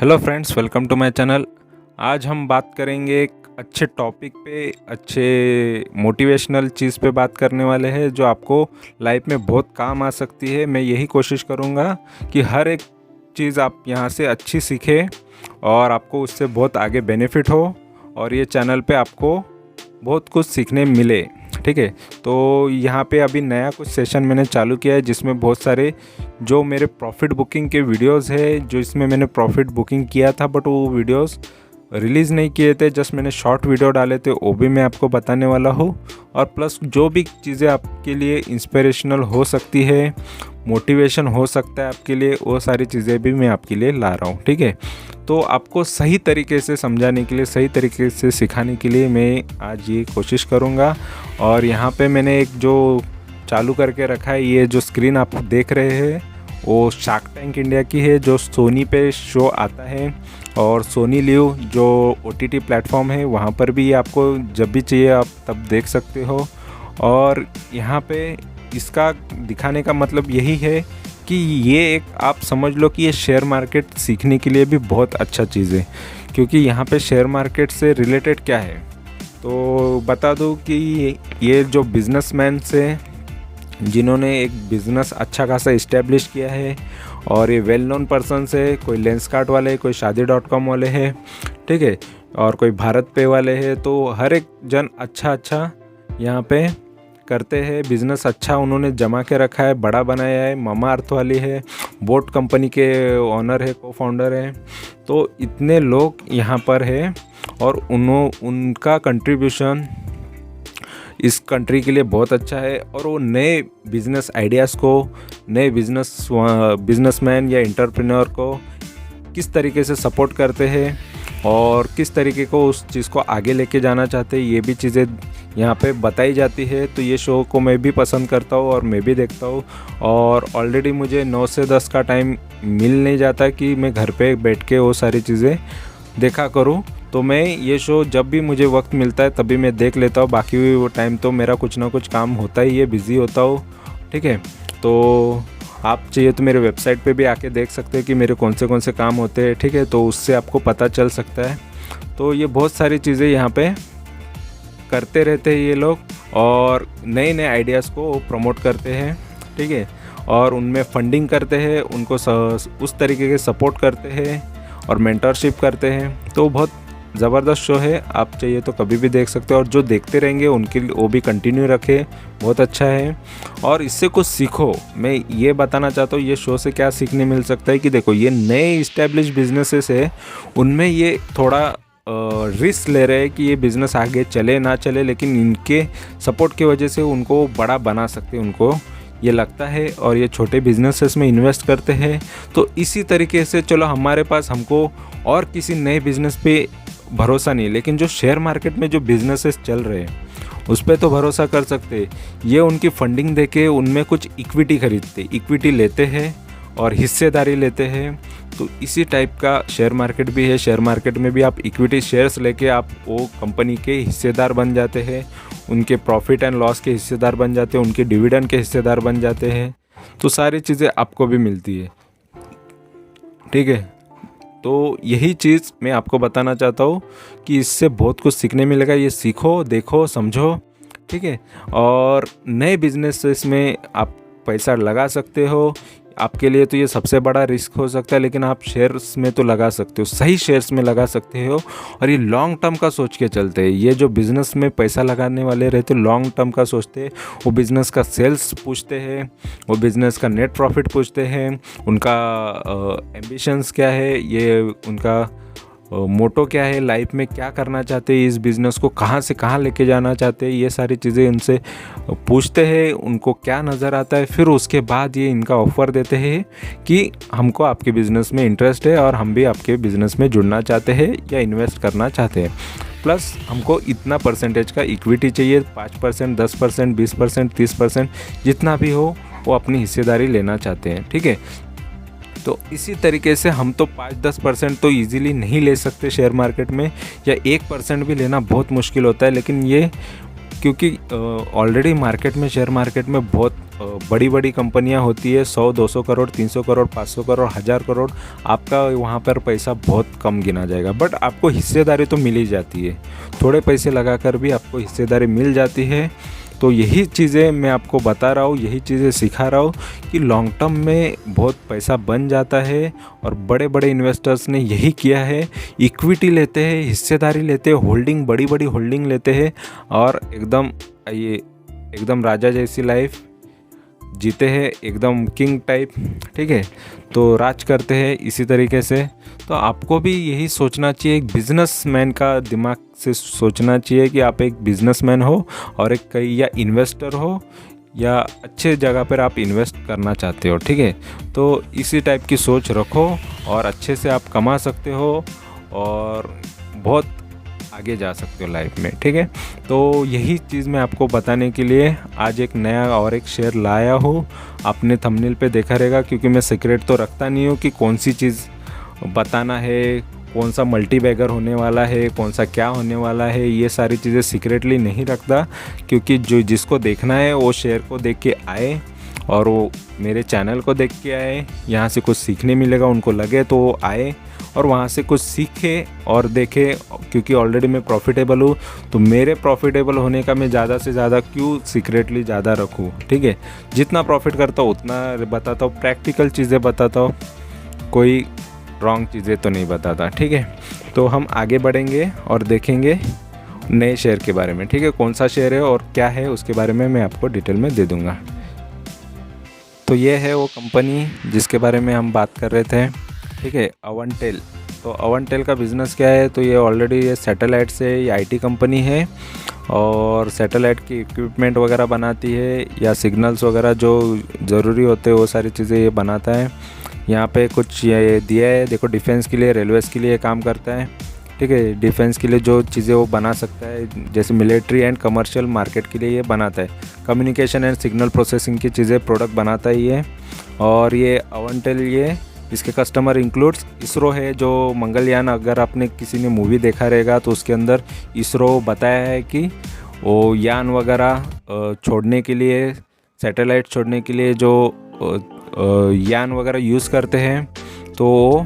Hello friends, welcome to my channel. आज हम बात करेंगे एक अच्छे टॉपिक पे, अच्छे मोटिवेशनल चीज़ पे बात करने वाले हैं जो आपको लाइफ में बहुत काम आ सकती है। मैं यही कोशिश करूँगा कि हर एक चीज़ आप यहाँ से अच्छी सीखें और आपको उससे बहुत आगे बेनिफिट हो और ये चैनल पे आपको बहुत कुछ सीखने मिले। ठीक है, तो यहाँ पे अभी नया कुछ सेशन मैंने चालू किया है जिसमें बहुत सारे जो मेरे प्रॉफिट बुकिंग के वीडियोस है, जो इसमें मैंने प्रॉफिट बुकिंग किया था बट वो वीडियोस रिलीज़ नहीं किए थे, जस्ट मैंने शॉर्ट वीडियो डाले थे, वो भी मैं आपको बताने वाला हूँ। और प्लस जो भी चीज़ें आपके लिए इंस्पिरेशनल हो सकती है, मोटिवेशन हो सकता है आपके लिए, वो सारी चीज़ें भी मैं आपके लिए ला रहा हूँ। ठीक है, तो आपको सही तरीके से समझाने के लिए, सही तरीके से सिखाने के लिए मैं आज ये कोशिश करूँगा। और यहाँ पे मैंने एक जो चालू करके रखा है, ये जो स्क्रीन आप देख रहे हैं वो शार्क टैंक इंडिया की है, जो सोनी पे शो आता है। और सोनी लिव जो OTT प्लेटफॉर्म है, वहाँ पर भी आपको जब भी चाहिए आप तब देख सकते हो। और यहाँ पे इसका दिखाने का मतलब यही है कि ये एक आप समझ लो कि ये शेयर मार्केट सीखने के लिए भी बहुत अच्छा चीज़ है, क्योंकि यहाँ पे शेयर मार्केट से रिलेटेड क्या है तो बता दूँ कि ये जो बिजनेसमैन से जिन्होंने एक बिज़नेस अच्छा खासा इस्टेब्लिश किया है और ये वेल नोन पर्सन है, कोई लेंसकार्ट वाले, कोई शादी.com वाले हैं, ठीक है, और कोई भारत पे वाले हैं। तो हर एक जन अच्छा यहाँ पे करते हैं, बिज़नेस अच्छा उन्होंने जमा के रखा है, बड़ा बनाया है। मामा अर्थ वाली है, बोट कंपनी के ओनर है, को फाउंडर है। तो इतने लोग यहाँ पर है और उनका कंट्रीब्यूशन इस कंट्री के लिए बहुत अच्छा है। और वो नए बिज़नेस आइडियाज़ को, नए बिजनेसमैन या एंटरप्रेन्योर को किस तरीके से सपोर्ट करते हैं और किस तरीके को उस चीज़ को आगे लेके जाना चाहते हैं, ये भी चीज़ें यहाँ पे बताई जाती है। तो ये शो को मैं भी पसंद करता हूँ और मैं भी देखता हूँ। और ऑलरेडी मुझे 9 से 10 का टाइम मिल नहीं जाता कि मैं घर पे बैठ के वो सारी चीज़ें देखा करूँ। तो मैं ये शो जब भी मुझे वक्त मिलता है तभी मैं देख लेता हूँ, बाकी वो टाइम तो मेरा कुछ ना कुछ काम होता ही है, बिज़ी होता हूँ। ठीक है, तो आप चाहिए तो मेरे वेबसाइट पे भी आके देख सकते हैं कि मेरे कौन से काम होते हैं। ठीक है, तो उससे आपको पता चल सकता है। तो ये बहुत सारी चीज़ें यहाँ पे करते रहते हैं ये लोग और नए आइडियाज़ को प्रमोट करते हैं। ठीक है, और उनमें फंडिंग करते हैं, उनको उस तरीके के सपोर्ट करते हैं और मेंटरशिप करते हैं। तो बहुत ज़बरदस्त शो है, आप चाहिए तो कभी भी देख सकते हो। और जो देखते रहेंगे उनके लिए वो भी कंटिन्यू रखें, बहुत अच्छा है और इससे कुछ सीखो। मैं ये बताना चाहता हूँ ये शो से क्या सीखने मिल सकता है कि देखो, ये नए इस्टेब्लिश बिजनेसेस है, उनमें ये थोड़ा रिस्क ले रहे हैं कि ये बिज़नेस आगे चले ना चले, लेकिन इनके सपोर्ट की वजह से उनको बड़ा बना सकते हैं, उनको ये लगता है। और ये छोटे बिजनेसेस में इन्वेस्ट करते हैं। तो इसी तरीके से चलो, हमारे पास हमको और किसी नए बिज़नेस पे भरोसा नहीं, लेकिन जो शेयर मार्केट में जो बिजनेसेस चल रहे हैं उस पर तो भरोसा कर सकते हैं। ये उनकी फंडिंग देके उनमें कुछ इक्विटी खरीदते, इक्विटी लेते हैं और हिस्सेदारी लेते हैं। तो इसी टाइप का शेयर मार्केट भी है। शेयर मार्केट में भी आप इक्विटी शेयर्स लेके आप वो कंपनी के हिस्सेदार बन जाते हैं, उनके प्रॉफिट एंड लॉस के हिस्सेदार बन जाते हैं, उनके डिविडेंड के हिस्सेदार बन जाते हैं। तो सारी चीज़ें आपको भी मिलती है। ठीक है, तो यही चीज़ मैं आपको बताना चाहता हूँ कि इससे बहुत कुछ सीखने मिलेगा। ये सीखो, देखो, समझो। ठीक है, और नए बिजनेस में आप पैसा लगा सकते हो। आपके लिए तो ये सबसे बड़ा रिस्क हो सकता है, लेकिन आप शेयर्स में तो लगा सकते हो, सही शेयर्स में लगा सकते हो। और ये लॉन्ग टर्म का सोच के चलते हैं। ये जो बिज़नेस में पैसा लगाने वाले रहते लॉन्ग टर्म का सोचते हैं। वो बिज़नेस का सेल्स पूछते हैं, वो बिज़नेस का नेट प्रॉफिट पूछते हैं, उनका एम्बिशंस क्या है, ये उनका मोटो क्या है, लाइफ में क्या करना चाहते हैं, इस बिज़नेस को कहाँ से कहाँ लेके जाना चाहते हैं, ये सारी चीज़ें उनसे पूछते हैं, उनको क्या नज़र आता है। फिर उसके बाद ये इनका ऑफ़र देते हैं कि हमको आपके बिज़नेस में इंटरेस्ट है और हम भी आपके बिज़नेस में जुड़ना चाहते हैं या इन्वेस्ट करना चाहते हैं। प्लस हमको इतना परसेंटेज का इक्विटी चाहिए, 5%, 10%, 20%, 30%, जितना भी हो वो अपनी हिस्सेदारी लेना चाहते हैं। ठीक है, तो इसी तरीके से हम तो 5-10% तो इजीली नहीं ले सकते शेयर मार्केट में, या 1% भी लेना बहुत मुश्किल होता है। लेकिन ये क्योंकि ऑलरेडी मार्केट में, शेयर मार्केट में बहुत बड़ी बड़ी कंपनियां होती है, 100-200 करोड़, 300 करोड़, 500 करोड़, 1000 करोड़, आपका वहाँ पर पैसा बहुत कम गिना जाएगा। बट आपको हिस्सेदारी तो मिल ही जाती है, थोड़े पैसे लगाकर भी आपको हिस्सेदारी मिल जाती है। तो यही चीज़ें मैं आपको बता रहा हूँ, यही चीज़ें सिखा रहा हूँ कि लॉन्ग टर्म में बहुत पैसा बन जाता है। और बड़े बड़े इन्वेस्टर्स ने यही किया है, इक्विटी लेते हैं, हिस्सेदारी लेते हैं, होल्डिंग, बड़ी बड़ी होल्डिंग लेते हैं और एकदम राजा जैसी लाइफ जीते हैं, एकदम किंग टाइप, ठीक है। तो राज करते हैं इसी तरीके से। तो आपको भी यही सोचना चाहिए, एक बिजनेसमैन का दिमाग से सोचना चाहिए कि आप एक बिजनेसमैन हो और एक या इन्वेस्टर हो या अच्छे जगह पर आप इन्वेस्ट करना चाहते हो, ठीक है। तो इसी टाइप की सोच रखो और अच्छे से आप कमा सकते हो और बहुत आगे जा सकते हो लाइफ में, ठीक है। तो यही चीज़ मैं आपको बताने के लिए आज एक नया और एक शेयर लाया हूँ। आपने थंबनेल पे देखा रहेगा, क्योंकि मैं सीक्रेट तो रखता नहीं हूँ कि कौन सी चीज़ बताना है, कौन सा मल्टीबैगर होने वाला है, कौन सा क्या होने वाला है, ये सारी चीज़ें सीक्रेटली नहीं रखता। क्योंकि जिसको देखना है वो शेयर को देख के आए और वो मेरे चैनल को देख के आए, यहाँ से कुछ सीखने मिलेगा, उनको लगे तो वो आए और वहाँ से कुछ सीखे और देखे। क्योंकि ऑलरेडी मैं प्रॉफिटेबल हूँ, तो मेरे प्रॉफिटेबल होने का मैं ज़्यादा से ज़्यादा क्यों सीक्रेटली ज़्यादा रखूँ, ठीक है। जितना प्रॉफिट करता हूँ उतना बताता हूँ, प्रैक्टिकल चीज़ें बताता हूँ, कोई रॉन्ग चीज़ें तो नहीं बताता, ठीक है। तो हम आगे बढ़ेंगे और देखेंगे नए शेयर के बारे में, ठीक है। कौन सा शेयर है और क्या है उसके बारे में मैं आपको डिटेल में दे दूँगा। तो ये है वो कंपनी जिसके बारे में हम बात कर रहे थे, ठीक है, अवंटेल। तो अवंटेल का बिज़नेस क्या है, तो ये ऑलरेडी ये सैटेलाइट से, ये आईटी कंपनी है और सैटेलाइट की इक्विपमेंट वगैरह बनाती है या सिग्नल्स वगैरह जो ज़रूरी होते हैं वो सारी चीज़ें ये बनाता है। यहाँ पे कुछ ये दिया है, देखो, डिफेंस के लिए, रेलवेज़ के लिए काम करता है, ठीक है। डिफेंस के लिए जो चीज़ें वो बना सकता है, जैसे मिलिट्री एंड कमर्शियल मार्केट के लिए ये बनाता है। कम्युनिकेशन एंड सिग्नल प्रोसेसिंग की चीज़ें, प्रोडक्ट बनाता है ये। और ये अवंटेल, ये इसके कस्टमर इंक्लूड्स इसरो है, जो मंगलयान, अगर आपने किसी ने मूवी देखा रहेगा तो उसके अंदर इसरो बताया है कि वो यान वगैरह छोड़ने के लिए, सैटेलाइट छोड़ने के लिए जो यान वगैरह यूज़ करते हैं तो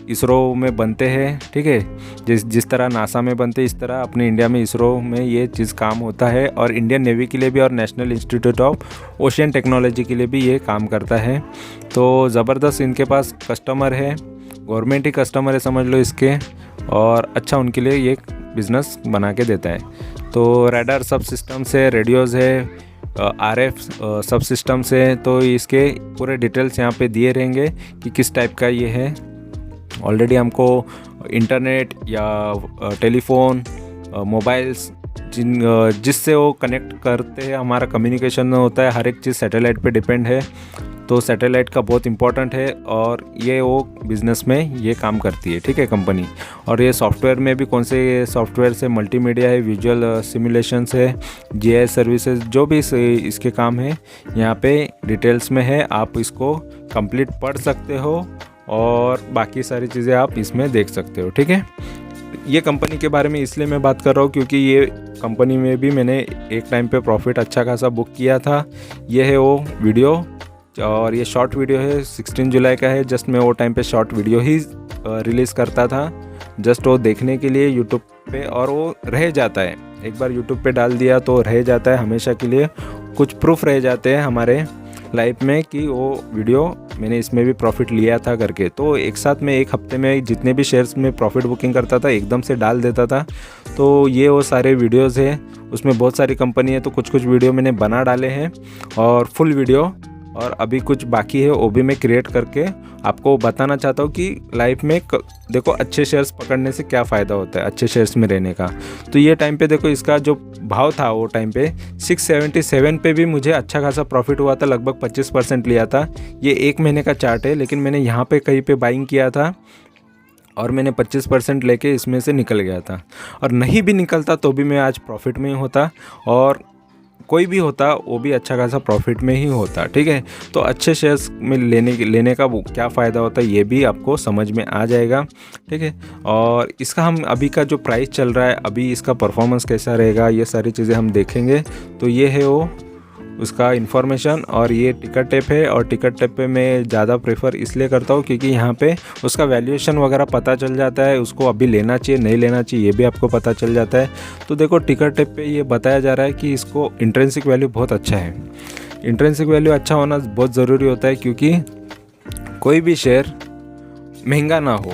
इसरो में बनते हैं, ठीक है। जिस तरह नासा में बनते हैं, इस तरह अपने इंडिया में इसरो में ये चीज़ काम होता है। और इंडियन नेवी के लिए भी और national institute of ocean technology के लिए भी ये काम करता है। तो ज़बरदस्त इनके पास कस्टमर है, गवर्नमेंट ही कस्टमर है समझ लो इसके, और अच्छा उनके लिए ये बिज़नेस बना के देता है। तो रडार सब सिस्टम्स है, रेडियोज़ है, आरएफ सब सिस्टम्स है। तो इसके पूरे डिटेल्स यहाँ पे दिए रहेंगे कि किस टाइप का ये है। ऑलरेडी हमको इंटरनेट या टेलीफोन, मोबाइल्स जिससे वो कनेक्ट करते हैं, हमारा कम्युनिकेशन होता है, हर एक चीज़ सैटेलाइट पे डिपेंड है। तो सैटेलाइट का बहुत इंपॉर्टेंट है और ये वो बिज़नेस में ये काम करती है, ठीक है, कंपनी। और ये सॉफ्टवेयर में भी कौन से सॉफ्टवेयर से, मल्टीमीडिया है, विजुअल सिमुलेशंस है, जीआईएस सर्विसेज, जो भी इसके काम है यहाँ पे डिटेल्स में है। आप इसको कंप्लीट पढ़ सकते हो और बाकी सारी चीज़ें आप इसमें देख सकते हो, ठीक है। ये कंपनी के बारे में इसलिए मैं बात कर रहा हूँ क्योंकि ये कंपनी में भी मैंने एक टाइम पे प्रॉफिट अच्छा खासा बुक किया था। ये है वो वीडियो और ये शॉर्ट वीडियो है, 16 जुलाई का है। जस्ट मैं वो टाइम पे शॉर्ट वीडियो ही रिलीज़ करता था, जस्ट वो देखने के लिए यूट्यूब पे, और वो रह जाता है, एक बार यूट्यूब पे डाल दिया तो रह जाता है हमेशा के लिए। कुछ प्रूफ रह जाते हैं हमारे लाइफ में कि वो वीडियो मैंने इसमें भी प्रॉफिट लिया था करके। तो एक साथ में एक हफ्ते में जितने भी शेयर्स में प्रॉफिट बुकिंग करता था एकदम से डाल देता था। तो ये वो सारे वीडियोस हैं, उसमें बहुत सारी कंपनी है, तो कुछ कुछ वीडियो मैंने बना डाले हैं और फुल वीडियो, और अभी कुछ बाकी है वो भी मैं क्रिएट करके आपको बताना चाहता हूँ कि लाइफ में देखो अच्छे शेयर्स पकड़ने से क्या फ़ायदा होता है, अच्छे शेयर्स में रहने का। तो ये टाइम पे देखो इसका जो भाव था वो टाइम पे 677 पे भी मुझे अच्छा खासा प्रॉफिट हुआ था, लगभग 25% लिया था। ये एक महीने का चार्ट है, लेकिन मैंने यहाँ पे कहीं पे बाइंग किया था और मैंने 25% लेके इसमें से निकल गया था, और नहीं भी निकलता तो भी मैं आज प्रॉफिट में ही होता। और कोई भी होता वो भी अच्छा खासा प्रॉफिट में ही होता, ठीक है। तो अच्छे शेयर्स में लेने का क्या फ़ायदा होता है ये भी आपको समझ में आ जाएगा, ठीक है। और इसका हम अभी का जो प्राइस चल रहा है, अभी इसका परफॉर्मेंस कैसा रहेगा, ये सारी चीज़ें हम देखेंगे। तो ये है वो उसका इन्फॉर्मेशन, और ये टिकट टैप है। और टिकट टैप पे मैं ज़्यादा प्रेफर इसलिए करता हूँ क्योंकि यहाँ पे उसका वैल्यूएशन वगैरह पता चल जाता है, उसको अभी लेना चाहिए नहीं लेना चाहिए ये भी आपको पता चल जाता है। तो देखो टिकट टैप पे ये बताया जा रहा है कि इसको इंट्रिंसिक वैल्यू बहुत अच्छा है। इंट्रिंसिक वैल्यू अच्छा होना बहुत ज़रूरी होता है क्योंकि कोई भी शेयर महंगा ना हो।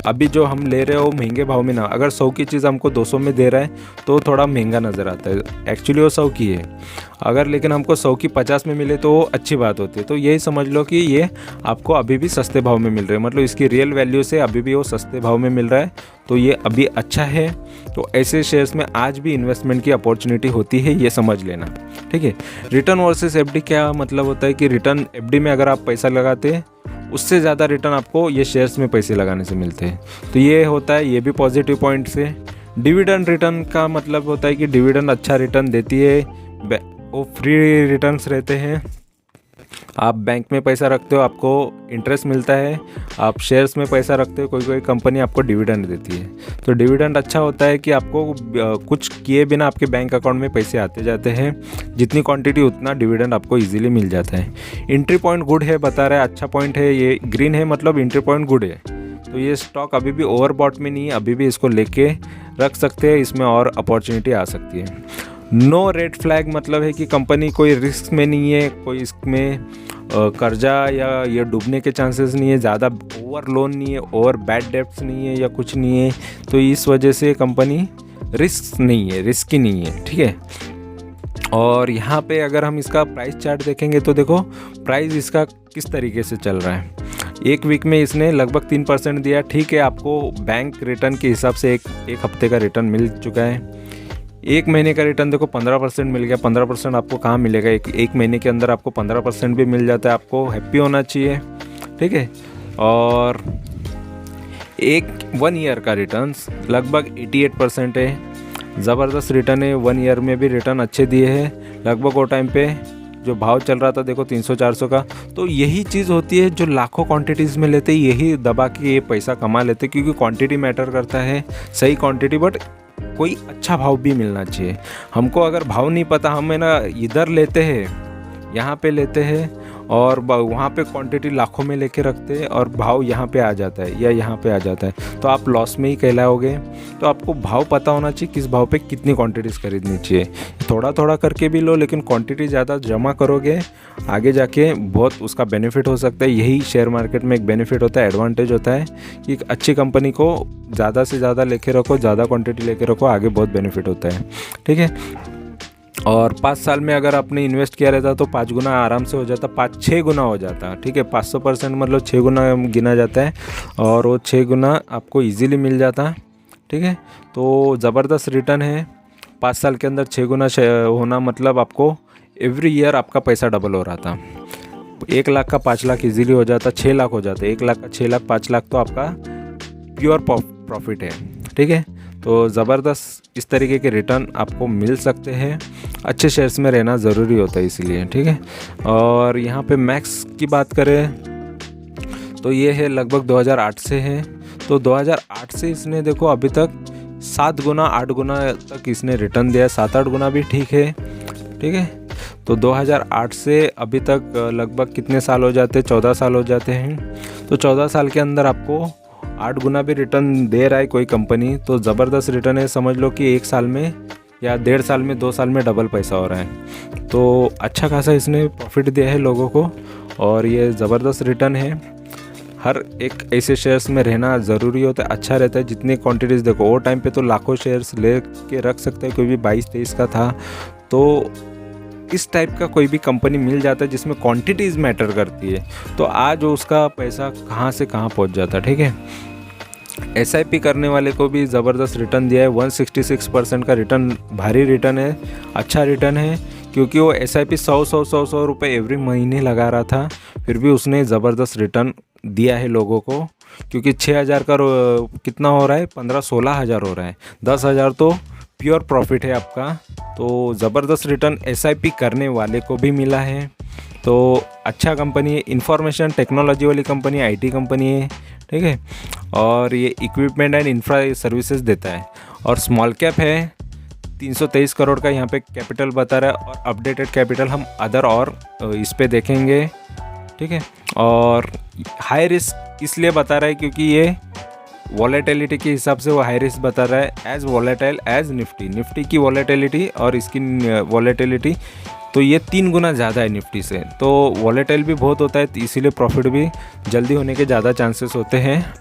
अभी जो हम ले रहे हो महंगे भाव में ना, अगर 100 की चीज़ हमको 200 में दे रहा है तो थोड़ा महंगा नज़र आता है, एक्चुअली वो 100 की है। अगर लेकिन हमको 100 की 50 में मिले तो वो अच्छी बात होती है। तो यही समझ लो कि ये आपको अभी भी सस्ते भाव में मिल रहे हैं, मतलब इसकी रियल वैल्यू से अभी भी वो सस्ते भाव में मिल रहा है, तो ये अभी अच्छा है। तो ऐसे शेयर्स में आज भी इन्वेस्टमेंट की अपॉर्चुनिटी होती है, ये समझ लेना, ठीक है। रिटर्न वर्सेस एफडी क्या मतलब होता है कि रिटर्न एफडी में अगर आप पैसा लगाते हैं उससे ज़्यादा रिटर्न आपको ये शेयर्स में पैसे लगाने से मिलते हैं, तो ये होता है, ये भी पॉजिटिव पॉइंट से। डिविडेंड रिटर्न का मतलब होता है कि डिविडेंड अच्छा रिटर्न देती है, वो फ्री रिटर्न्स रहते हैं। आप बैंक में पैसा रखते हो आपको इंटरेस्ट मिलता है, आप शेयर्स में पैसा रखते हो कोई कंपनी आपको डिविडेंड देती है। तो डिविडेंड अच्छा होता है कि आपको कुछ किए बिना आपके बैंक अकाउंट में पैसे आते जाते हैं, जितनी क्वांटिटी उतना डिविडेंड आपको इजीली मिल जाता है। एंट्री पॉइंट गुड है बता रहा है, अच्छा पॉइंट है, ये ग्रीन है मतलब एंट्री पॉइंट गुड है। तो ये स्टॉक अभी भी ओवरबॉट में नहीं है, अभी भी इसको लेके रख सकते हैं, इसमें और अपॉर्चुनिटी आ सकती है। नो रेड फ्लैग मतलब है कि कंपनी कोई रिस्क में नहीं है, कोई इसमें कर्जा या ये डूबने के चांसेस नहीं है, ज़्यादा ओवर लोन नहीं है, ओवर बैड डेब्ट्स नहीं है या कुछ नहीं है। तो इस वजह से कंपनी रिस्क नहीं है, रिस्की नहीं है, ठीक है। और यहाँ पे अगर हम इसका प्राइस चार्ट देखेंगे तो देखो प्राइस इसका किस तरीके से चल रहा है। एक वीक में इसने लगभग 3% दिया, ठीक है। आपको बैंक रिटर्न के हिसाब से एक हफ्ते का रिटर्न मिल चुका है। एक महीने का रिटर्न देखो 15% मिल गया। 15% आपको कहाँ मिलेगा, एक महीने के अंदर आपको 15% भी मिल जाता है, आपको हैप्पी होना चाहिए, ठीक है। और एक 1 ईयर का रिटर्न लगभग 88% है, ज़बरदस्त रिटर्न है। 1 ईयर में भी रिटर्न अच्छे दिए हैं। लगभग वो टाइम पे जो भाव चल रहा था देखो 300-400 का, तो यही चीज़ होती है जो लाखों क्वांटिटीज़ में लेते, यही दबा के ये पैसा कमा लेते, क्योंकि क्वांटिटी मैटर करता है, सही क्वांटिटी, बट कोई अच्छा भाव भी मिलना चाहिए। हमको अगर भाव नहीं पता, हम है ना इधर लेते हैं, यहाँ पे लेते हैं और वहाँ पे क्वांटिटी लाखों में लेके रखते हैं और भाव यहाँ पे आ जाता है या यहाँ पे आ जाता है, तो आप लॉस में ही कहलाओगे। तो आपको भाव पता होना चाहिए, किस भाव पे कितनी क्वांटिटीज़ खरीदनी चाहिए। थोड़ा थोड़ा करके भी लो, लेकिन क्वांटिटी ज़्यादा जमा करोगे आगे जाके बहुत उसका बेनिफिट हो सकता है। यही शेयर मार्केट में एक बेनिफिट होता है, एडवांटेज होता है कि एक अच्छी कंपनी को ज़्यादा से ज़्यादा लेके रखो, ज़्यादा क्वांटिटी लेके रखो, आगे बहुत बेनिफिट होता है, ठीक है। और 5 साल में अगर आपने इन्वेस्ट किया रहता तो 5 गुना आराम से हो जाता, 5-6 गुना हो जाता, ठीक है। 500% मतलब 6 गुना गिना जाता है और वो 6 गुना आपको इजीली मिल जाता, ठीक है। तो ज़बरदस्त रिटर्न है। 5 साल के अंदर 6 गुना होना मतलब आपको एवरी ईयर आपका पैसा डबल हो रहा था। 1 लाख का 5 लाख इजीली हो जाता, 6 लाख हो जाता। 1 लाख का 6 लाख, 5 लाख तो आपका प्योर प्रॉफिट है, ठीक है। तो ज़बरदस्त इस तरीके के रिटर्न आपको मिल सकते हैं। अच्छे शेयर्स में रहना ज़रूरी होता है इसलिए, ठीक है। और यहाँ पे मैक्स की बात करें तो ये है लगभग 2008 से है। तो 2008 से इसने देखो अभी तक 7 गुना 8 गुना तक इसने रिटर्न दिया, 7-8 गुना भी ठीक है, ठीक है। तो 2008 से अभी तक लगभग कितने साल हो जाते हैं, 14 साल हो जाते हैं। तो 14 साल के अंदर आपको 8 गुना भी रिटर्न दे रहा है कोई कंपनी, तो ज़बरदस्त रिटर्न है। समझ लो कि 1 साल में या 1.5 साल में, 2 साल में डबल पैसा हो रहा है। तो अच्छा खासा इसने प्रॉफिट दिया है लोगों को और ये ज़बरदस्त रिटर्न है। हर एक ऐसे शेयर्स में रहना ज़रूरी होता है, अच्छा रहता है। जितनी क्वांटिटीज़ देखो वो टाइम पे तो लाखों शेयर्स ले के रख सकते हैं, कोई भी 22-23 का था। तो इस टाइप का कोई भी कंपनी मिल जाता है जिसमें क्वांटिटीज़ मैटर करती है, तो आज उसका पैसा कहाँ से कहाँ पहुँच जाता, ठीक है। SIP करने वाले को भी ज़बरदस्त रिटर्न दिया है। 166% का रिटर्न भारी रिटर्न है, अच्छा रिटर्न है, क्योंकि वो SIP 100 रुपये एवरी महीने लगा रहा था, फिर भी उसने ज़बरदस्त रिटर्न दिया है लोगों को। क्योंकि 6,000 का कितना हो रहा है, 15-16 हज़ार हो रहा है। 10,000 तो प्योर प्रॉफिट है आपका। तो ज़बरदस्त रिटर्न SIP करने वाले को भी मिला है। तो अच्छा कंपनी है, इंफॉर्मेशन टेक्नोलॉजी वाली कंपनी, IT कंपनी है, ठीक है। और ये इक्विपमेंट एंड इंफ्रा सर्विसेज देता है और स्मॉल कैप है। 323 करोड़ का यहाँ पे कैपिटल बता रहा है और अपडेटेड कैपिटल हम अदर और इस पे देखेंगे, ठीक है। और हाई रिस्क इसलिए बता रहा है क्योंकि ये वॉलेटिलिटी के हिसाब से वो हाई रिस्क बता रहा है, एज वॉलेटाइल एज निफ्टी की वॉलेटिलिटी और इसकी वॉलेटिलिटी तो ये 3 गुना ज़्यादा है निफ्टी से। तो वॉलेटाइल भी बहुत होता है, इसीलिए प्रॉफिट भी जल्दी होने के ज़्यादा चांसेस होते हैं,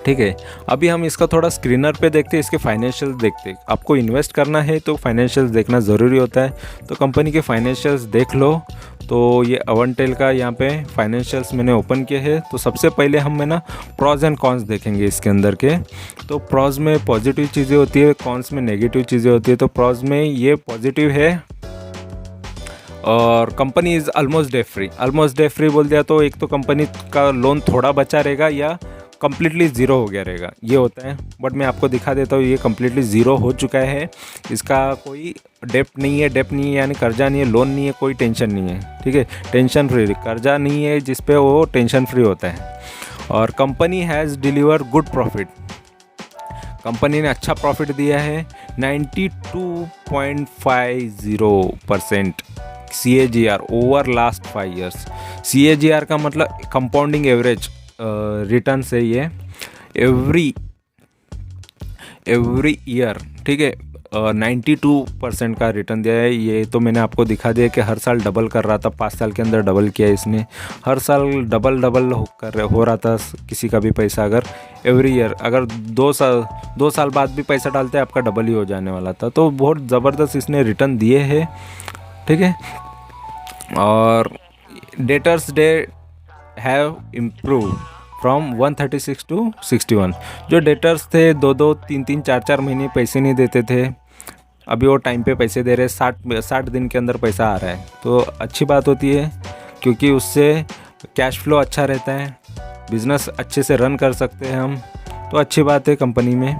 ठीक है। अभी हम इसका थोड़ा स्क्रीनर पे देखते हैं, इसके फाइनेंशियल्स देखते हैं। आपको इन्वेस्ट करना है तो फाइनेंशियल्स देखना ज़रूरी होता है। तो कंपनी के फाइनेंशियल्स देख लो। तो ये अवंटेल का यहाँ पे फाइनेंशियल्स मैंने ओपन किए हैं। तो सबसे पहले हम ना प्रॉज एंड कॉन्स देखेंगे इसके अंदर के। तो प्रॉज में पॉजिटिव चीज़ें होती है, कॉन्स में नेगेटिव चीज़ें होती है। तो प्रॉज में ये पॉजिटिव है और company is almost debt free बोल दिया तो एक तो कंपनी का लोन थोड़ा बचा रहेगा या कम्प्लीटली ज़ीरो हो गया रहेगा, ये होता है। बट मैं आपको दिखा देता हूँ, ये कम्प्लीटली ज़ीरो हो चुका है। इसका कोई डेप्ट नहीं है यानी कर्जा नहीं है, लोन नहीं है, कोई टेंशन नहीं है, ठीक है। टेंशन फ्री कर्जा नहीं है जिस पे वो टेंशन फ्री होता है। और company has deliver good profit, company ने अच्छा प्रॉफिट दिया है 92.50% CAGR over last 5 years. CAGR का मतलब कंपाउंडिंग एवरेज रिटर्न से ये एवरी ईयर, ठीक है, 92% का रिटर्न दिया है। ये तो मैंने आपको दिखा दिया कि हर साल डबल कर रहा था, 5 साल के अंदर डबल किया इसने। हर साल डबल हो रहा था किसी का भी पैसा। अगर एवरी ईयर अगर 2 साल बाद भी पैसा डालते आपका डबल ही हो जाने वाला था। तो बहुत ज़बरदस्त इसने रिटर्न दिए हैं, ठीक है। और debtors day have improve from 136 to 61। जो डेटर्स थे 2 3 4 महीने पैसे नहीं देते थे, अभी वो टाइम पे पैसे दे रहे हैं। 60 दिन के अंदर पैसा आ रहा है, तो अच्छी बात होती है क्योंकि उससे कैश फ्लो अच्छा रहता है, बिज़नेस अच्छे से रन कर सकते हैं हम। तो अच्छी बात है कंपनी में।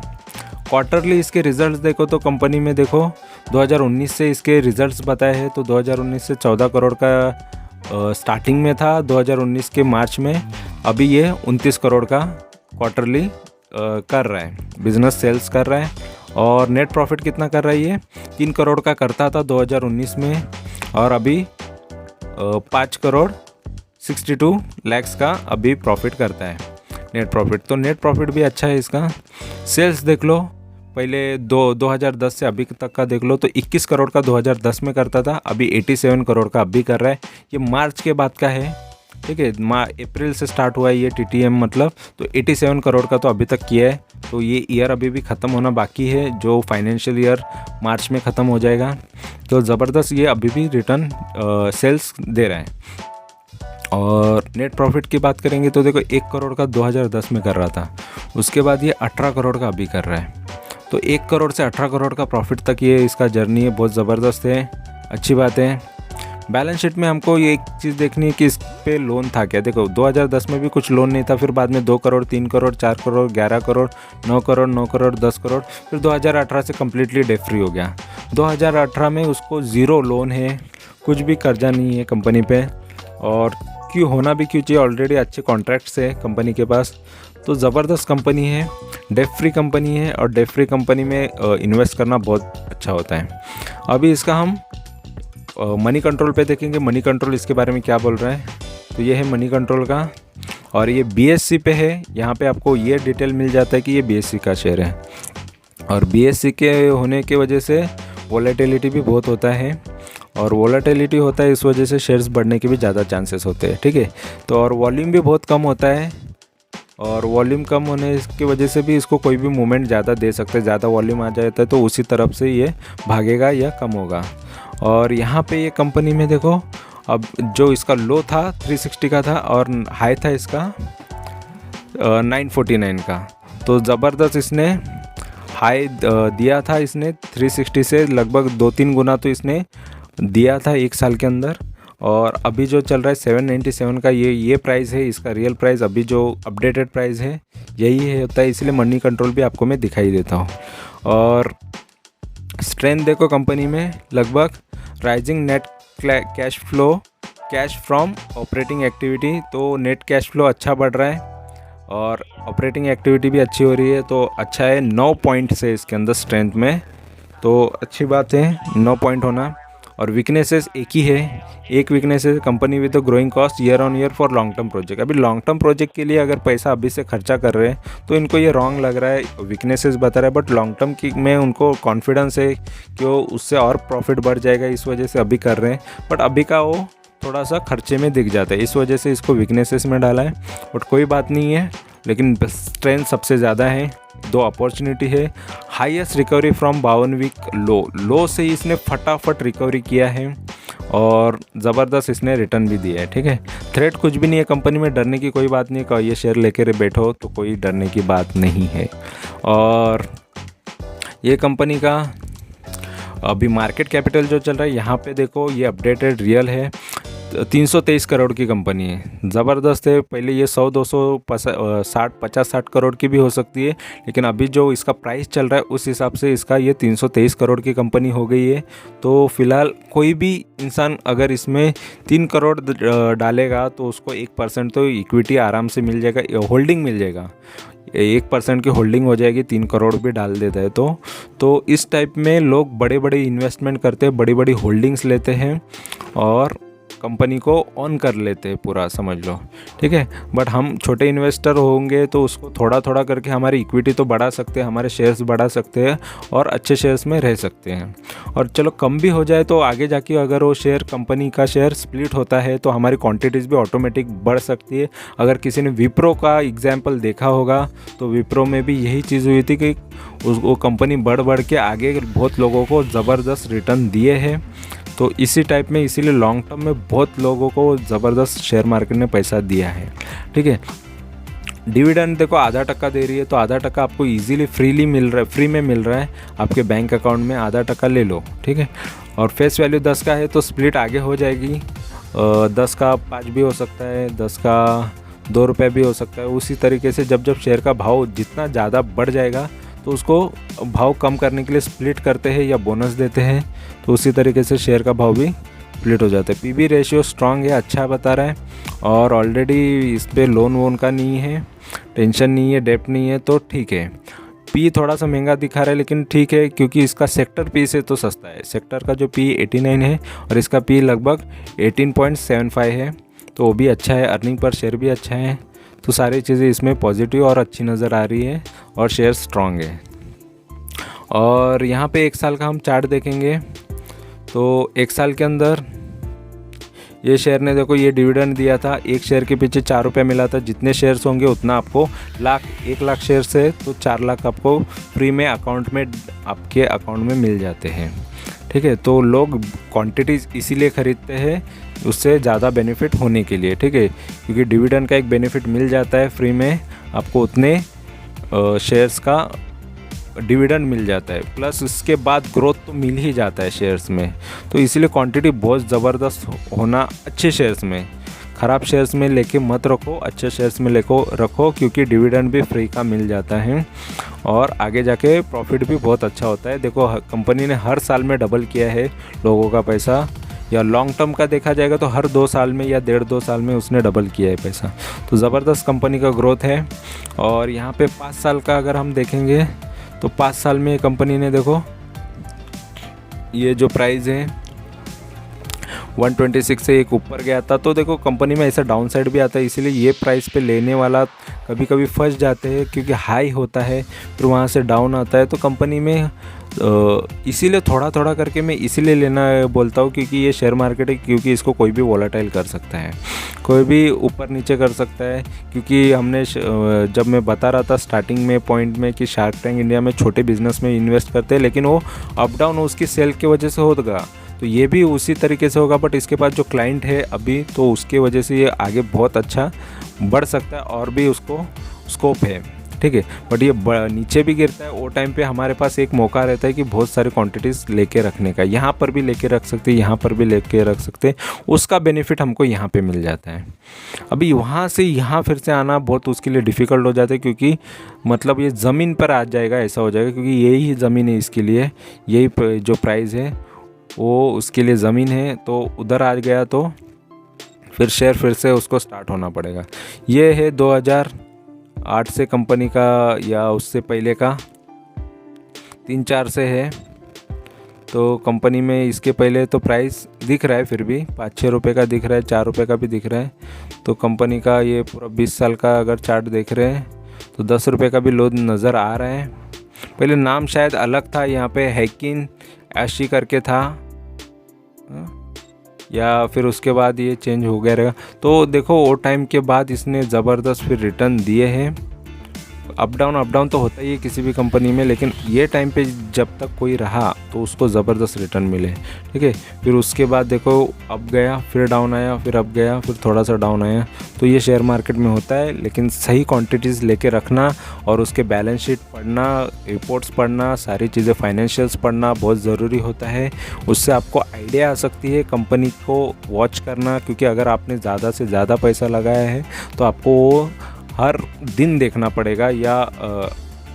क्वार्टरली इसके रिज़ल्ट्स देखो तो कंपनी में देखो 2019 से इसके रिज़ल्ट्स बताए हैं। तो 2019 से 14 करोड़ का स्टार्टिंग में था 2019 के मार्च में, अभी ये 29 करोड़ का क्वार्टरली कर रहा है, बिज़नेस सेल्स कर रहा है। और नेट प्रॉफिट कितना कर रहा है ये 3 करोड़ का करता था 2019 में और अभी 5 करोड़ 62 लाख का अभी प्रॉफिट करता है नेट प्रॉफिट। तो नेट प्रॉफिट भी अच्छा है इसका। सेल्स देख लो, पहले 2010 से अभी तक का देख लो तो 21 करोड़ का 2010 में करता था, अभी 87 करोड़ का अभी कर रहा है। ये मार्च के बाद का है, ठीक है। अप्रैल से स्टार्ट हुआ है ये TTM मतलब। तो 87 करोड़ का तो अभी तक किया है। तो ये ईयर अभी भी ख़त्म होना बाकी है, जो फाइनेंशियल ईयर मार्च में ख़त्म हो जाएगा। तो ज़बरदस्त ये अभी भी रिटर्न सेल्स दे रहा है। और नेट प्रॉफिट की बात करेंगे तो देखो 1 करोड़ का 2010 में कर रहा था, उसके बाद ये 18 करोड़ का अभी कर रहा है। तो 1 करोड़ से 18 करोड़ का प्रॉफिट तक ये इसका जर्नी है, बहुत ज़बरदस्त है, अच्छी बात है। बैलेंस शीट में हमको ये एक चीज़ देखनी है कि इस पे लोन था क्या। देखो 2010 में भी कुछ लोन नहीं था, फिर बाद में 2 करोड़ 3 करोड़ 4 करोड़ 11 करोड़ 9 करोड़ 9 करोड़ 10 करोड़, फिर 2018 से कम्प्लीटली डेट फ्री हो गया। 2018 में उसको ज़ीरो लोन है, कुछ भी कर्जा नहीं है कंपनी पे। और क्यों होना भी क्यों चाहिए, ऑलरेडी अच्छे कॉन्ट्रैक्ट्स है कंपनी के पास। तो ज़बरदस्त कंपनी है, डेट फ्री कंपनी है और डेट फ्री कंपनी में इन्वेस्ट करना बहुत अच्छा होता है। अभी इसका हम मनी कंट्रोल पे देखेंगे। मनी कंट्रोल इसके बारे में क्या बोल रहा है, तो ये है मनी कंट्रोल का और ये BSE पे है। यहाँ पे आपको ये डिटेल मिल जाता है कि ये BSE का शेयर है और BSE के होने की वजह से वॉलेटिलिटी भी बहुत होता है और वॉलेटिलिटी होता है इस वजह से शेयर्स बढ़ने के भी ज़्यादा चांसेस होते हैं, ठीक है। तो और वॉल्यूम भी बहुत कम होता है और वॉल्यूम कम होने की वजह से भी इसको कोई भी मूवमेंट ज़्यादा दे सकते हैं। ज़्यादा वॉल्यूम आ जाता है तो उसी तरफ से ये भागेगा या कम होगा। और यहाँ पे ये कंपनी में देखो, अब जो इसका लो था 360 का था और हाई था इसका 949 का। तो ज़बरदस्त इसने हाई दिया था, इसने 360 से लगभग 2-3 गुना तो इसने दिया था 1 साल के अंदर। और अभी जो चल रहा है 797 का ये प्राइस है, इसका रियल प्राइस अभी जो अपडेटेड प्राइस है यही है होता है, इसलिए मनी कंट्रोल भी आपको मैं दिखाई देता हूँ। और स्ट्रेंथ देखो कंपनी में लगभग rising net cash from operating activity, तो नेट कैश फ्लो अच्छा बढ़ रहा है और ऑपरेटिंग एक्टिविटी भी अच्छी हो रही है, तो अच्छा है। 9 पॉइंट्स है इसके अंदर स्ट्रेंथ में, तो अच्छी बात है 9 पॉइंट होना। और वीकनेसेस एक ही है, एक वीकनेस है company with growing cost year on year for long term project. अभी लॉन्ग टर्म प्रोजेक्ट के लिए अगर पैसा अभी से खर्चा कर रहे हैं तो इनको ये रॉन्ग लग रहा है, वीकनेसेस बता रहा है, बट लॉन्ग टर्म की में उनको कॉन्फिडेंस है कि वो उससे और प्रॉफिट बढ़ जाएगा, इस वजह से अभी कर रहे हैं। बट अभी का वो थोड़ा सा खर्चे में दिख जाता है, इस वजह से इसको वीकनेसेस में डाला है। बट कोई बात नहीं है, लेकिन स्ट्रेंथ सबसे ज़्यादा है। 2 अपॉर्चुनिटी है। Highest recovery from 52 week low से इसने फटाफट रिकवरी किया है और ज़बरदस्त इसने रिटर्न भी दिया है। ठीक है, थ्रेट कुछ भी नहीं है कंपनी में, डरने की कोई बात नहीं है। ये शेयर लेकर बैठो तो कोई डरने की बात नहीं है। और ये कंपनी का अभी मार्केट कैपिटल जो चल रहा है यहाँ पे देखो, ये अपडेटेड रियल है, 323 करोड़ की कंपनी है, ज़बरदस्त है। पहले ये 100, 200, 50-60 करोड़ की भी हो सकती है, लेकिन अभी जो इसका प्राइस चल रहा है उस हिसाब से इसका ये 323 करोड़ की कंपनी हो गई है। तो फिलहाल कोई भी इंसान अगर इसमें 3 करोड़ डालेगा तो उसको 1% तो इक्विटी आराम से मिल जाएगा, होल्डिंग मिल जाएगा, 1% की होल्डिंग हो जाएगी। 3 करोड़ भी डाल देता है तो इस टाइप में लोग बड़े बड़े इन्वेस्टमेंट करते हैं, बड़ी बड़ी होल्डिंग्स लेते हैं और कंपनी को ऑन कर लेते हैं पूरा, समझ लो। ठीक है, बट हम छोटे इन्वेस्टर होंगे तो उसको थोड़ा थोड़ा करके हमारी इक्विटी तो बढ़ा सकते हैं, हमारे शेयर्स बढ़ा सकते हैं और अच्छे शेयर्स में रह सकते हैं। और चलो कम भी हो जाए तो आगे जाके अगर वो शेयर कंपनी का शेयर स्प्लिट होता है तो हमारी क्वांटिटीज़ भी ऑटोमेटिक बढ़ सकती है। अगर किसी ने विप्रो का एग्जाम्पल देखा होगा तो विप्रो में भी यही चीज़ हुई थी कि वो कंपनी बढ़ के आगे बहुत लोगों को ज़बरदस्त रिटर्न दिए हैं। तो इसी टाइप में, इसीलिए लॉन्ग टर्म में बहुत लोगों को ज़बरदस्त शेयर मार्केट ने पैसा दिया है। ठीक है, डिविडेंड देखो 0.5% दे रही है, तो 0.5% आपको इजीली फ्री में मिल रहा है आपके बैंक अकाउंट में, 0.5% ले लो। ठीक है, और फेस वैल्यू 10 का है तो स्प्लिट आगे हो जाएगी, 10 का 5 भी हो सकता है, 10 का 2 रुपये भी हो सकता है। उसी तरीके से जब शेयर का भाव जितना ज़्यादा बढ़ जाएगा तो उसको भाव कम करने के लिए स्प्लिट करते हैं या बोनस देते हैं, तो उसी तरीके से शेयर का भाव भी स्प्लिट हो जाता है। पीबी रेशियो स्ट्रांग है, अच्छा बता रहा है, और ऑलरेडी इस पर लोन वोन का नहीं है, टेंशन नहीं है, डेप्ट नहीं है, तो ठीक है। पी थोड़ा सा महंगा दिखा रहा है लेकिन ठीक है, क्योंकि इसका सेक्टर पी से तो सस्ता है। सेक्टर का जो पी 89 है और इसका पी लगभग 18.75 है, तो वो भी अच्छा है। अर्निंग पर शेयर भी अच्छा है, तो सारी चीज़ें इसमें पॉजिटिव और अच्छी नज़र आ रही है और शेयर स्ट्रांग है। और यहाँ पे 1 साल का हम चार्ट देखेंगे तो 1 साल के अंदर ये शेयर ने देखो ये डिविडेंड दिया था, एक शेयर के पीछे 4 रुपये मिला था। जितने शेयर्स होंगे उतना आपको 1 लाख शेयर्स है तो 4 लाख आपको फ्री में आपके अकाउंट में मिल जाते हैं। ठीक है, तो लोग क्वांटिटीज़ इसीलिए ख़रीदते हैं, उससे ज़्यादा बेनिफिट होने के लिए। ठीक है, क्योंकि डिविडेंड का एक बेनिफिट मिल जाता है, फ्री में आपको उतने शेयर्स का डिविडेंड मिल जाता है, प्लस उसके बाद ग्रोथ तो मिल ही जाता है शेयर्स में। तो इसीलिए क्वांटिटी बहुत ज़बरदस्त होना अच्छे शेयर्स में, ख़राब शेयर्स में लेके मत रखो, अच्छे शेयर्स में रखो, क्योंकि डिविडेंड भी फ्री का मिल जाता है और आगे जाके प्रॉफिट भी बहुत अच्छा होता है। देखो कंपनी ने हर साल में डबल किया है लोगों का पैसा, या लॉन्ग टर्म का देखा जाएगा तो हर 2 साल में या 1.5-2 साल में उसने डबल किया है पैसा। तो ज़बरदस्त कंपनी का ग्रोथ है। और यहाँ पे 5 साल का अगर हम देखेंगे तो 5 साल में कंपनी ने देखो ये जो प्राइस है 126 से एक ऊपर गया था, तो देखो कंपनी में ऐसा डाउन साइड भी आता है, इसीलिए ये प्राइस पे लेने वाला कभी कभी फंस जाते हैं, क्योंकि हाई होता है फिर वहाँ से डाउन आता है। तो कंपनी में इसीलिए थोड़ा थोड़ा करके मैं इसीलिए लेना बोलता हूँ, क्योंकि ये शेयर मार्केट है, क्योंकि इसको कोई भी वॉलेटाइल कर सकता है, कोई भी ऊपर नीचे कर सकता है। क्योंकि हमने जब मैं बता रहा था स्टार्टिंग में पॉइंट में कि शार्क टैंक इंडिया में छोटे बिजनेस में इन्वेस्ट करते हैं, लेकिन वो अप डाउन उसकी सेल की वजह से होगा, तो ये भी उसी तरीके से होगा। बट इसके पास जो क्लाइंट है अभी, तो उसके वजह से ये आगे बहुत अच्छा बढ़ सकता है और भी उसको स्कोप है। ठीक है। बट ये नीचे भी गिरता है, वो टाइम पे हमारे पास एक मौका रहता है कि बहुत सारी क्वांटिटीज़ लेके रखने का। यहाँ पर भी लेके रख सकते हैं, यहाँ पर भी लेके रख सकते हैं, उसका बेनिफिट हमको यहाँ पे मिल जाता है। अभी वहाँ से यहाँ फिर से आना बहुत उसके लिए डिफ़िकल्ट हो जाता है, क्योंकि मतलब ये ज़मीन पर आ जाएगा, ऐसा हो जाएगा, क्योंकि यही ज़मीन है इसके लिए, यही जो प्राइस है वो उसके लिए ज़मीन है। तो उधर आ गया तो फिर शेयर फिर से उसको स्टार्ट होना पड़ेगा। ये है 2008 से कंपनी का, या उससे पहले का 3-4 से है। तो कंपनी में इसके पहले तो प्राइस दिख रहा है, फिर भी 5-6 रुपये का दिख रहा है, 4 रुपये का भी दिख रहा है। तो कंपनी का ये पूरा 20 साल का अगर चार्ट देख रहे हैं तो 10 रुपये का भी लो नज़र आ रहा है। पहले नाम शायद अलग था, यहाँ पे हैकिन ऐशी करके था, या फिर उसके बाद ये चेंज हो गया रहेगा। तो देखो वो टाइम के बाद इसने ज़बरदस्त फिर रिटर्न दिए हैं। अप डाउन तो होता ही है किसी भी कंपनी में, लेकिन ये टाइम पे जब तक कोई रहा तो उसको ज़बरदस्त रिटर्न मिले, ठीक है। फिर उसके बाद देखो अप गया, फिर डाउन आया, फिर अप गया, फिर थोड़ा सा डाउन आया। तो ये शेयर मार्केट में होता है, लेकिन सही क्वांटिटीज़ लेके रखना और उसके बैलेंस शीट पढ़ना, रिपोर्ट्स पढ़ना, सारी चीज़ें फाइनेंशियल्स पढ़ना बहुत ज़रूरी होता है। उससे आपको आइडिया आ सकती है कंपनी को वॉच करना, क्योंकि अगर आपने ज़्यादा से ज़्यादा पैसा लगाया है तो आपको वो हर दिन देखना पड़ेगा, या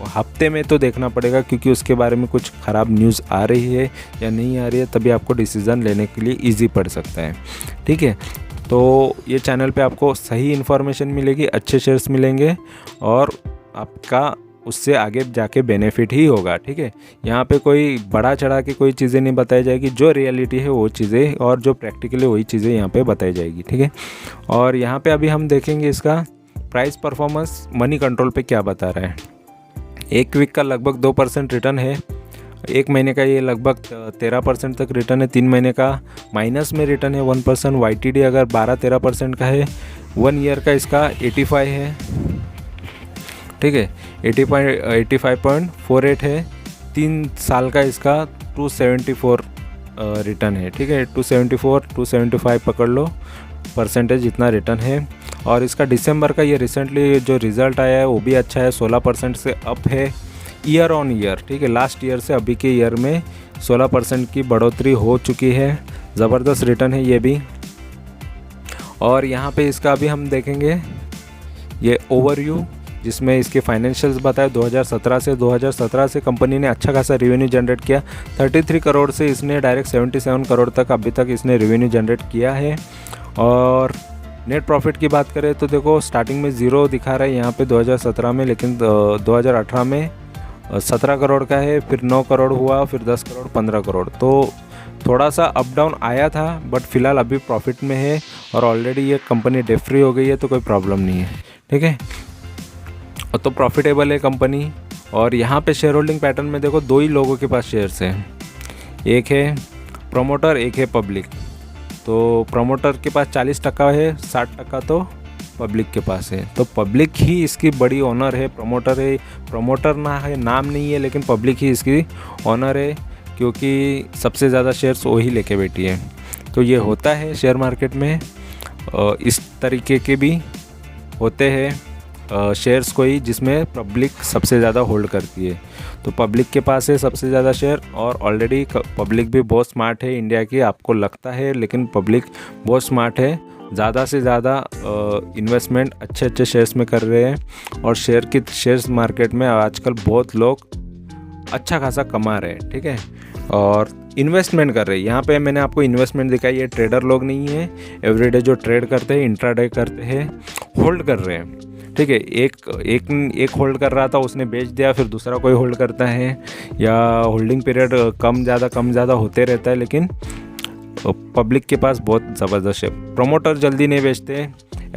हफ्ते में तो देखना पड़ेगा, क्योंकि उसके बारे में कुछ ख़राब न्यूज़ आ रही है या नहीं आ रही है, तभी आपको डिसीज़न लेने के लिए इजी पड़ सकता है, ठीक है। तो ये चैनल पे आपको सही इन्फॉर्मेशन मिलेगी, अच्छे शेयर्स मिलेंगे और आपका उससे आगे जाके बेनिफिट ही होगा, ठीक है। यहाँ पे कोई बड़ा चढ़ा के कोई चीज़ें नहीं बताई जाएगी, जो रियलिटी है वो चीज़ें और जो प्रैक्टिकली वही चीज़ें यहाँ पे बताई जाएगी, ठीक है। और यहाँ पे अभी हम देखेंगे इसका प्राइस परफॉर्मेंस मनी कंट्रोल पे क्या बता रहा है। एक वीक का लगभग 2% रिटर्न है, एक महीने का ये लगभग 13% तक रिटर्न है, 3 महीने का माइनस में रिटर्न है 1%। YTD अगर 12-13% का है, 1 ईयर का इसका 85 है, ठीक है, 85.48 है। 3 साल का इसका 274 रिटर्न है, ठीक है, 275 पकड़ लो परसेंटेज इतना रिटर्न है। और इसका दिसंबर का ये रिसेंटली जो रिज़ल्ट आया है वो भी अच्छा है, 16% से अप है ईयर ऑन ईयर, ठीक है। लास्ट ईयर से अभी के ईयर में 16% की बढ़ोतरी हो चुकी है, ज़बरदस्त रिटर्न है ये भी। और यहाँ पे इसका अभी हम देखेंगे ये ओवरव्यू, जिसमें इसके फाइनेंशियल्स बताए 2017 से कंपनी ने अच्छा खासा रेवेन्यू जनरेट किया। 33 करोड़ से इसने डायरेक्ट 77 करोड़ तक अभी तक इसने रेवेन्यू जनरेट किया है। और नेट प्रॉफिट की बात करें तो देखो स्टार्टिंग में 0 दिखा रहा है यहाँ पे 2017 में, लेकिन 2018 में 17 करोड़ का है, फिर 9 करोड़ हुआ, फिर 10 करोड़, 15 करोड़। तो थोड़ा सा अप डाउन आया था, बट फिलहाल अभी प्रॉफिट में है और ऑलरेडी ये कंपनी डेट फ्री हो गई है, तो कोई प्रॉब्लम नहीं है, ठीक है। तो प्रॉफिटेबल है कंपनी। और यहाँ पे शेयर होल्डिंग पैटर्न में देखो 2 ही लोगों के पास शेयर्स हैं, एक है प्रमोटर, एक है पब्लिक। तो प्रमोटर के पास 40% है, 60% तो पब्लिक के पास है। तो पब्लिक ही इसकी बड़ी ओनर है, प्रमोटर ना है, नाम नहीं है, लेकिन पब्लिक ही इसकी ओनर है, क्योंकि सबसे ज़्यादा शेयर्स वही लेके बैठी है। तो ये होता है शेयर मार्केट में, इस तरीके के भी होते हैं शेयर्स कोई, जिसमें पब्लिक सबसे ज़्यादा होल्ड करती है। तो पब्लिक के पास है सबसे ज़्यादा शेयर, और ऑलरेडी पब्लिक भी बहुत स्मार्ट है इंडिया की, आपको लगता है, लेकिन पब्लिक बहुत स्मार्ट है, ज़्यादा से ज़्यादा इन्वेस्टमेंट अच्छे शेयर्स में कर रहे हैं। और शेयर्स मार्केट में आजकल बहुत लोग अच्छा खासा कमा रहे हैं, ठीक है, और इन्वेस्टमेंट कर रहे हैं। यहाँ पे मैंने आपको इन्वेस्टमेंट दिखाई, ये ट्रेडर लोग नहीं है, एवरीडे जो ट्रेड करते हैं, इंट्राडे करते हैं, होल्ड कर रहे हैं, ठीक है। एक होल्ड कर रहा था, उसने बेच दिया, फिर दूसरा कोई होल्ड करता है, या होल्डिंग पीरियड कम ज़्यादा होते रहता है, लेकिन पब्लिक के पास बहुत ज़बरदस्त है। प्रमोटर जल्दी नहीं बेचते,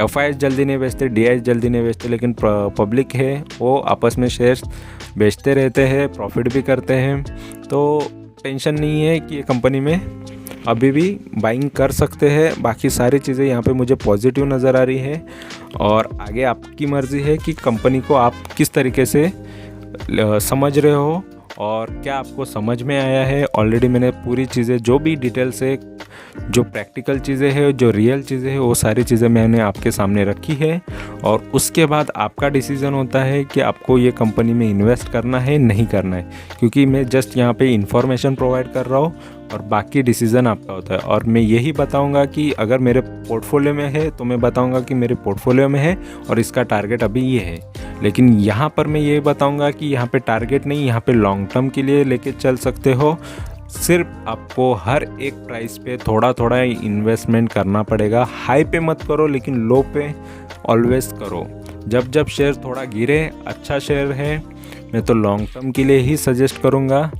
FIs जल्दी नहीं बेचते, DIs जल्दी नहीं बेचते, लेकिन पब्लिक है वो आपस में शेयर्स बेचते रहते हैं, प्रॉफिट भी करते हैं। तो टेंशन नहीं है कि ये कंपनी में अभी भी बाइंग कर सकते हैं। बाकी सारी चीज़ें यहाँ पे मुझे पॉजिटिव नज़र आ रही है, और आगे आपकी मर्ज़ी है कि कंपनी को आप किस तरीके से समझ रहे हो और क्या आपको समझ में आया है। ऑलरेडी मैंने पूरी चीज़ें जो भी डिटेल से, जो प्रैक्टिकल चीज़ें हैं, जो रियल चीज़ें हैं, वो सारी चीज़ें मैंने आपके सामने रखी है। और उसके बाद आपका डिसीज़न होता है कि आपको ये कंपनी में इन्वेस्ट करना है नहीं करना है, क्योंकि मैं जस्ट यहाँ पे इंफॉर्मेशन प्रोवाइड कर रहा हूँ और बाकी डिसीज़न आपका होता है। और मैं यही बताऊंगा कि अगर मेरे पोर्टफोलियो में है तो मैं बताऊंगा कि मेरे पोर्टफोलियो में है और इसका टारगेट अभी ये है। लेकिन यहाँ पर मैं ये बताऊंगा कि यहाँ पे टारगेट नहीं, यहाँ पे लॉन्ग टर्म के लिए लेके चल सकते हो। सिर्फ आपको हर एक प्राइस पे थोड़ा थोड़ा इन्वेस्टमेंट करना पड़ेगा। हाई पे मत करो, लेकिन लो पे ऑलवेज करो। जब जब शेयर थोड़ा गिरे, अच्छा शेयर है, मैं तो लॉन्ग टर्म के लिए ही सजेस्ट करूँगा।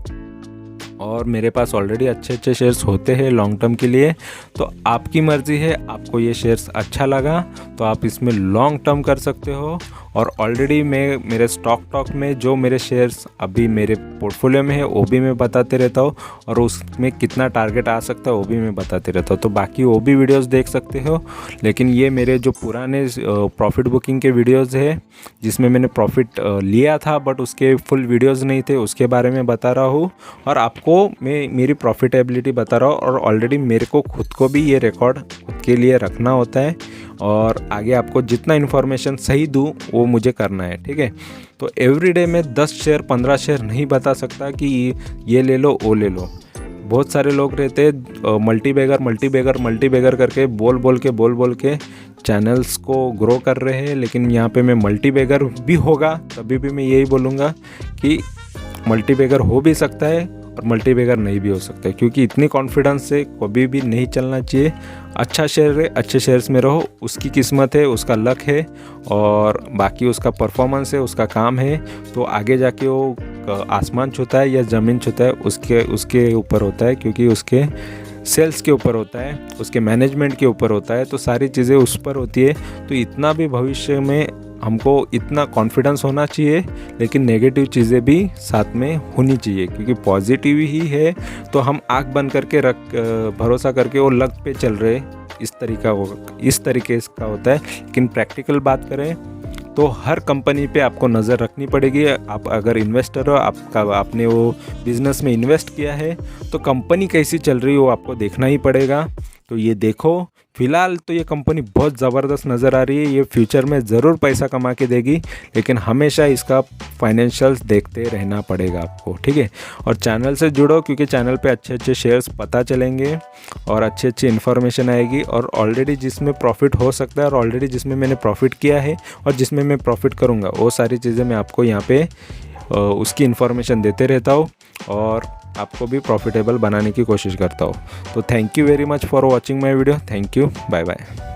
और मेरे पास ऑलरेडी अच्छे अच्छे शेयर्स होते हैं लॉन्ग टर्म के लिए। तो आपकी मर्ज़ी है, आपको ये शेयर्स अच्छा लगा तो आप इसमें लॉन्ग टर्म कर सकते हो। और ऑलरेडी मैं मेरे स्टॉक टॉक में जो मेरे शेयर्स अभी मेरे पोर्टफोलियो में है वो भी मैं बताते रहता हूँ, और उसमें कितना टारगेट आ सकता है वो भी मैं बताते रहता हूँ। तो बाकी वो भी वीडियोस देख सकते हो। लेकिन ये मेरे जो पुराने प्रॉफिट बुकिंग के वीडियोस है, जिसमें मैंने प्रॉफिट लिया था बट उसके फुल वीडियोस नहीं थे, उसके बारे में बता रहा हूँ। और आपको मैं मेरी प्रॉफिटेबिलिटी बता रहा हूँ। और ऑलरेडी मेरे को खुद को भी ये रिकॉर्ड खुद के लिए रखना होता है, और आगे आपको जितना इन्फॉर्मेशन सही दूँ वो मुझे करना है, ठीक है। तो एवरीडे में 10 शेयर 15 शेयर नहीं बता सकता कि ये ले लो वो ले लो। बहुत सारे लोग रहते हैं मल्टी बैगर करके बोल के चैनल्स को ग्रो कर रहे हैं। लेकिन यहाँ पे मैं मल्टी बैगर भी होगा तभी भी मैं यही बोलूँगा कि मल्टी बैगर हो भी सकता है और मल्टी बैगर नहीं भी हो सकता है, क्योंकि इतनी कॉन्फिडेंस से कभी भी नहीं चलना चाहिए। अच्छा शेयर है, अच्छे शेयर्स में रहो, उसकी किस्मत है, उसका लक है, और बाकी उसका परफॉर्मेंस है, उसका काम है। तो आगे जाके वो आसमान छूता है या ज़मीन छूता है उसके ऊपर होता है, क्योंकि उसके सेल्स के ऊपर होता है, उसके मैनेजमेंट के ऊपर होता है। तो सारी चीज़ें उस पर होती है। तो इतना भी भविष्य में हमको इतना कॉन्फिडेंस होना चाहिए, लेकिन नेगेटिव चीज़ें भी साथ में होनी चाहिए, क्योंकि पॉजिटिव ही है तो हम आँख बंद करके भरोसा करके वो लक पे चल रहे, इस तरीके का होता है। लेकिन प्रैक्टिकल बात करें तो हर कंपनी पे आपको नज़र रखनी पड़ेगी। आप अगर इन्वेस्टर हो, आपने वो बिज़नेस में इन्वेस्ट किया है, तो कंपनी कैसी चल रही है वो आपको देखना ही पड़ेगा। तो ये देखो, फ़िलहाल तो ये कंपनी बहुत ज़बरदस्त नज़र आ रही है, ये फ्यूचर में ज़रूर पैसा कमा के देगी, लेकिन हमेशा इसका फाइनेंशियल्स देखते रहना पड़ेगा आपको, ठीक है। और चैनल से जुड़ो, क्योंकि चैनल पे अच्छे अच्छे शेयर्स पता चलेंगे और अच्छी अच्छी इन्फॉर्मेशन आएगी। और ऑलरेडी जिसमें प्रॉफिट हो सकता है और ऑलरेडी जिसमें मैंने प्रॉफिट किया है और जिसमें मैं प्रॉफिट करूँगा, वो सारी चीज़ें मैं आपको यहाँ पे उसकी इन्फॉर्मेशन देते रहता हूँ और आपको भी प्रॉफिटेबल बनाने की कोशिश करता हूँ। तो thank you very much for watching my video. Thank you, bye bye.